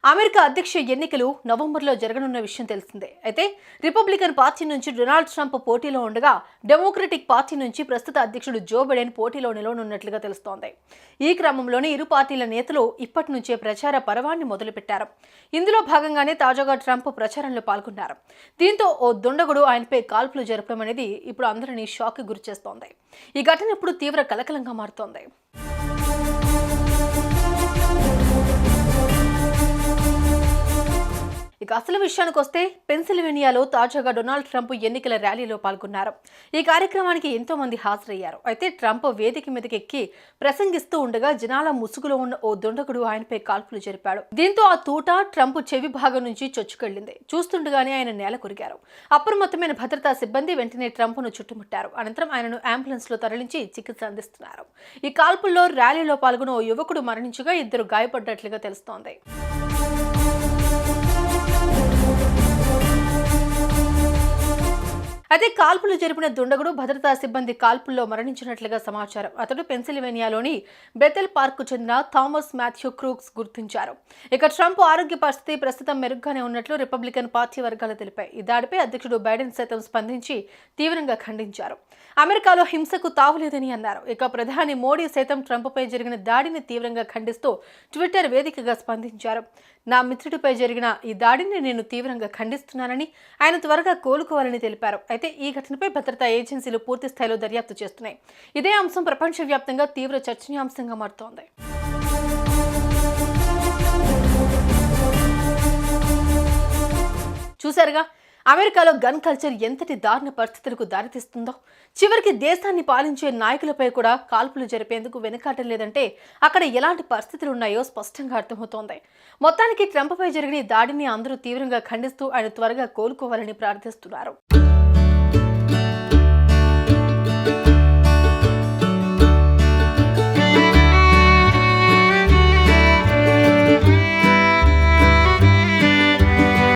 America అధ్యక్ష ఎన్నికలు నవంబర్లో జరగనున్న విషయం తెలిసిందే. అయితే రిపబ్లికన్ పార్టీ నుంచి డొనాల్డ్ ట్రంప్ పోటీలో ఉండగా డెమోక్రటిక్ పార్టీ నుంచి ప్రస్తుత అధ్యక్షుడు జో బైడెన్ పోటీలో నిలవనున్నట్లుగా తెలుస్తోంది. ఈ క్రమంలోనే ఇరు పార్టీల నేతలు ఇప్పటి నుంచే ప్రచార పర్వాన్ని మొదలుపెట్టారు. ఇందులో భాగంగానే తాజాగా ట్రంప్ ప్రచారంలో పాల్గొన్నారు. దీంతో ఓ దుండగుడు ఆయనపై కాల్పులు జరపడం అనేది ఇప్పుడు అందరినీ షాక్ కి గురిచేస్తోంది. ఈ ఘటన ఇప్పుడు తీవ్ర కలకలంగా మారుతోంది. ఇక అసలు విషయానికి వస్తే పెన్సిల్వేనియాలో తాజాగా డొనాల్డ్ ట్రంప్ ఎన్నికల ర్యాలీలో పాల్గొన్నారు. ఈ కార్యక్రమానికి ఎంతో మంది హాజరయ్యారు. అయితే ట్రంప్ వేదిక మీదకి ఎక్కి ప్రసంగిస్తూ ఉండగా జనాల ముసుగులో ఉన్న ఓ దుండగుడు ఆయనపై కాల్పులు జరిపాడు. దీంతో ఆ తూట ట్రంప్ చెవి భాగం నుంచి చొచ్చుకెళ్లింది. చూస్తుండగానే ఆయన నేల కొరిగారు. అప్రమత్తమైన భద్రతా సిబ్బంది వెంటనే ట్రంప్ ను చుట్టుముట్టారు. అనంతరం ఆయనను అంబులెన్స్ లో తరలించి చికిత్స అందిస్తున్నారు. ఈ కాల్పుల్లో ర్యాలీలో పాల్గొన్న ఓ యువకుడు మరణించగా ఇద్దరు గాయపడ్డట్లుగా తెలుస్తోంది. అయితే కాల్పులు జరిపిన దుండగుడు భద్రతా సిబ్బంది కాల్పుల్లో మరణించినట్లుగా సమాచారం. అతడు పెన్సిల్వేనియాలోని బెథెల్ పార్క్ కు చెందిన థామస్ మాథ్యూ క్రూక్స్ గుర్తించారు. ఇక ట్రంప్ ఆరోగ్య పరిస్థితి ప్రస్తుతం మెరుగ్గానే ఉన్నట్లు రిపబ్లికన్ పార్టీ వర్గాలు తెలిపాయి. ఈ దాడిపై అధ్యక్షుడు బైడెన్ సైతం స్పందించి తీవ్రంగా ఖండించారు. అమెరికాలో హింసకు తావులేదని అన్నారు. ఇక ప్రధాని మోడీ సైతం ట్రంప్పై జరిగిన దాడిని తీవ్రంగా ఖండిస్తూ ట్విట్టర్ వేదికగా స్పందించారు. నా మిత్రుడిపై జరిగిన ఈ దాడిని నేను తీవ్రంగా ఖండిస్తున్నానని, ఆయన త్వరగా కోలుకోవాలని తెలిపారు. అయితే ఈ ఘటనపై భద్రతా ఏజెన్సీలు పూర్తి స్థాయిలో దర్యాప్తు చేస్తున్నాయి. ఇదే అంశం ప్రపంచవ్యాప్తంగా తీవ్ర చర్చనీయాంశంగా మారుతోంది. చూశారుగా, అమెరికాలో గన్ కల్చర్ ఎంతటి దారుణ పరిస్థితులకు దారితీస్తుందో. చివరికి దేశాన్ని పాలించే నాయకులపై కూడా కాల్పులు జరిపేందుకు వెనుకాటం లేదంటే అక్కడ ఎలాంటి పరిస్థితులు ఉన్నాయో స్పష్టంగా అర్థమవుతోంది. మొత్తానికి ట్రంప్పై జరిగిన దాడిని అందరూ తీవ్రంగా ఖండిస్తూ ఆయన త్వరగా కోలుకోవాలని ప్రార్థిస్తున్నారు.